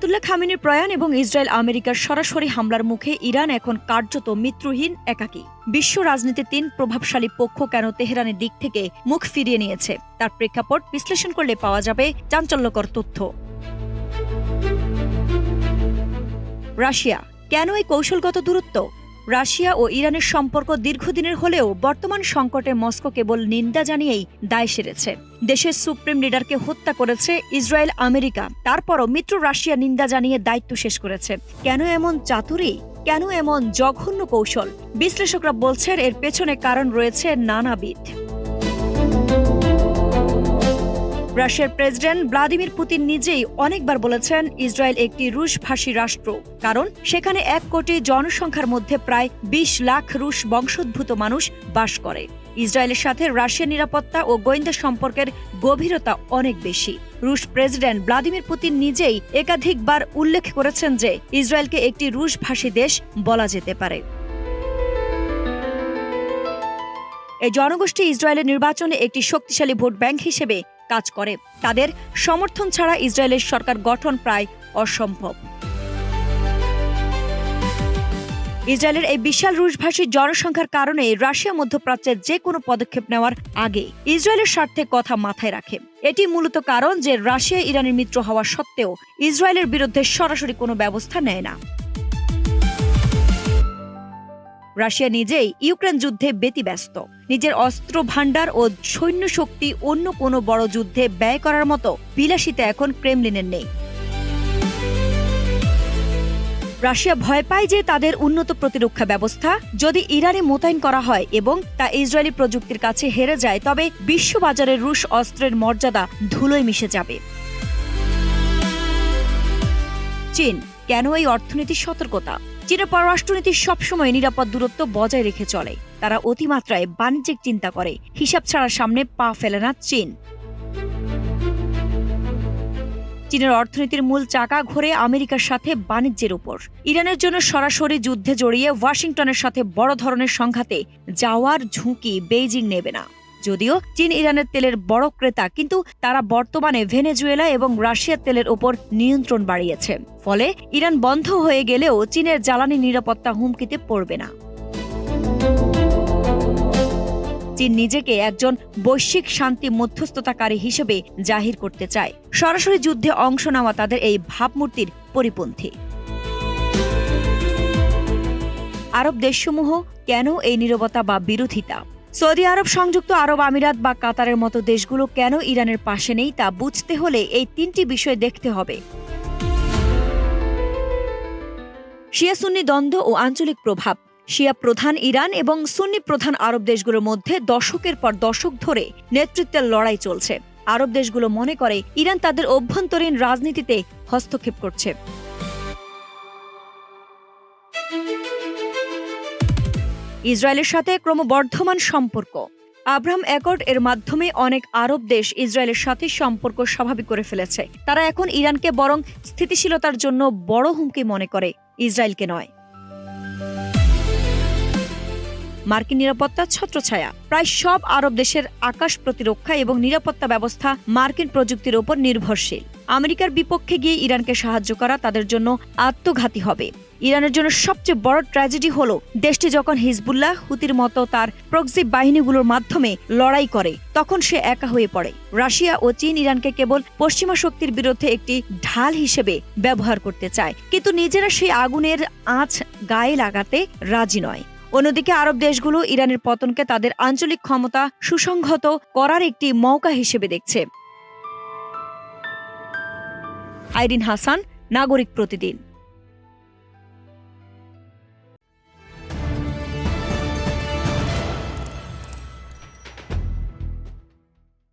Ayatollah খামেনির প্রয়াণ এবং Israel আমেরিকার সরাসরি হামলার মুখে ইরান এখন কার্যত মিত্রহীন একাকী। বিশ্ব রাজনীতির ৩ প্রভাবশালী পক্ষ কেন তেহরানের দিক থেকে মুখ ফিরিয়ে নিয়েছে তার প্রেক্ষাপট বিশ্লেষণ করলে পাওয়া যাবে চাঞ্চল্যকর তথ্য। রাশিয়া কেন এই কৌশলগত দূরত্ব? রাশিয়া ও ইরানের সম্পর্ক দীর্ঘদিনের হলেও বর্তমান সংকটে মস্কো কেবল নিন্দা জানিয়েই দায় সেরেছে। দেশের সুপ্রিম লিডারকে হত্যা করেছে ইসরায়েল আমেরিকা, তারপরও মিত্র রাশিয়া নিন্দা জানিয়ে দায়িত্ব শেষ করেছে। কেন এমন চাতুরী? কেন এমন জঘন্য কৌশল? বিশ্লেষকরা বলছেন এর পেছনে কারণ রয়েছে নানাবিধ। রাশিয়ার প্রেসিডেন্ট ভ্লাদিমির পুতিন নিজেই অনেকবার বলেছেন ইসরায়েল একটি রুশভাষী রাষ্ট্র, কারণ সেখানে ১ কোটি জনসংখ্যার মধ্যে প্রায় ২০ লাখ রুশ বংশোদ্ভূত মানুষ বাস করে। ইসরায়েলের সাথে রাশিয়ার নিরাপত্তা ও গোয়েন্দা সম্পর্কের গভীরতা অনেক বেশি। রুশ প্রেসিডেন্ট ভ্লাদিমির পুতিন নিজেই একাধিকবার উল্লেখ করেছেন যে ইসরায়েলকে একটি রুশভাষী দেশ বলা যেতে পারে। এই জনগোষ্ঠী ইসরায়েলের নির্বাচনে একটি শক্তিশালী ভোট ব্যাংক হিসেবে কাজ করে। তাদের সমর্থন ছাড়া ইসরায়েলের সরকার গঠন প্রায় অসম্ভব। ইসরায়েলের এই বিশাল রুশভাষী জনসংখ্যার কারণে রাশিয়া মধ্যপ্রাচ্যের যে কোনো পদক্ষেপ নেওয়ার আগে ইসরায়েলের স্বার্থে কথা মাথায় রাখে। এটি মূলত কারণ যে রাশিয়া ইরানের মিত্র হওয়া সত্ত্বেও ইসরায়েলের বিরুদ্ধে সরাসরি কোনো ব্যবস্থা নেয় না। রাশিয়া নিজেই ইউক্রেন যুদ্ধে ব্যতিব্যস্ত। নিজের অস্ত্র ভাণ্ডার ও সৈন্য শক্তি অন্য কোনো বড় যুদ্ধে ব্যয় করার মতো বিলাসিতা এখন ক্রেমলিনের নেই। রাশিয়া ভয় পায় যে তাদের উন্নত প্রতিরক্ষা ব্যবস্থা যদি ইরানে মোতায়েন করা হয় এবং তা ইসরায়েলি প্রযুক্তির কাছে হেরে যায়, তবে বিশ্ববাজারে রুশ অস্ত্রের মর্যাদা ধুলোয় মিশে যাবে। চীন কেন এই অর্থনীতির সতর্কতা? চীনের পররাষ্ট্রনীতি সবসময় নিরাপদ দূরত্ব বজায় রেখে চলে। তারা অতিমাত্রায় বাণিজ্যিক চিন্তা করে, হিসাব ছাড়া সামনে পা ফেলে না চীন। চীনের অর্থনীতির মূল চাকা ঘোরে আমেরিকার সাথে বাণিজ্যের উপর। ইরানের জন্য সরাসরি যুদ্ধে জড়িয়ে ওয়াশিংটনের সাথে বড় ধরনের সংঘাতে যাওয়ার ঝুঁকি বেইজিং নেবে না। যদিও চীন ইরানের তেলের বড় ক্রেতা, কিন্তু তারা বর্তমানে ভেনেজুয়েলা এবং রাশিয়ার তেলের ওপর নিয়ন্ত্রণ বাড়িয়েছে। ফলে ইরান বন্ধ হয়ে গেলেও চীনের জ্বালানি নিরাপত্তা হুমকিতে পড়বে না। চীন নিজেকে একজন বৈশ্বিক শান্তি মধ্যস্থতাকারী হিসেবে জাহির করতে চায়। সরাসরি যুদ্ধে অংশ নেওয়া তাদের এই ভাবমূর্তির পরিপন্থী। আরব দেশসমূহ কেন এই নীরবতা বা বিরোধিতা? সৌদি আরব, সংযুক্ত আরব আমিরাত বা কাতারের মতো দেশগুলো কেন ইরানের পাশে নেই তা বুঝতে হলে এই 3টি বিষয় দেখতে হবে। শিয়া সুন্নি দ্বন্দ্ব ও আঞ্চলিক প্রভাব। শিয়া প্রধান ইরান এবং সুন্নি প্রধান আরব দেশগুলোর মধ্যে দশকের পর দশক ধরে নেতৃত্বের লড়াই চলছে। আরব দেশগুলো মনে করে ইরান তাদের অভ্যন্তরীণ রাজনীতিতে হস্তক্ষেপ করছে। ইসরায়েলের সাথে ক্রমবর্ধমান সম্পর্ক। আব্রাহাম অ্যাকর্ড এর মাধ্যমে অনেক আরব দেশ ইসরায়েলের সাথে সম্পর্ক স্বাভাবিক করে ফেলেছে। তারা এখন ইরানকে বরং স্থিতিশীলতার জন্য বড় হুমকি মনে করে, ইসরায়েলকে নয়। মার্কিন নিরাপত্তা ছত্রছায়া। প্রায় সব আরব দেশের আকাশ প্রতিরক্ষা এবং নিরাপত্তা ব্যবস্থা মার্কিন প্রযুক্তির উপর নির্ভরশীল। আমেরিকার বিপক্ষে গিয়ে ইরানকে সাহায্য করা তাদের জন্য আত্মঘাতী হবে। ইরানের জন্য সবচেয়ে বড় ট্র্যাজেডি হলো দেশটি যখন হিজবুল্লাহ, হুতির মতো তার প্রক্সি বাহিনীগুলোর মাধ্যমে লড়াই করে, তখন সে একা হয়ে পড়ে। রাশিয়া ও চীন ইরানকে কেবল পশ্চিমা শক্তির বিরুদ্ধে একটি ঢাল হিসেবে ব্যবহার করতে চায়, কিন্তু নিজেরা সেই আগুনের আঁচ গায়ে লাগাতে রাজি নয়। অন্যদিকে আরব দেশগুলো ইরানের পতনকে তাদের আঞ্চলিক ক্ষমতা সুসংহত করার একটি মৌকা হিসেবে দেখছে। আইরিন হাসান, নাগরিক প্রতিদিন।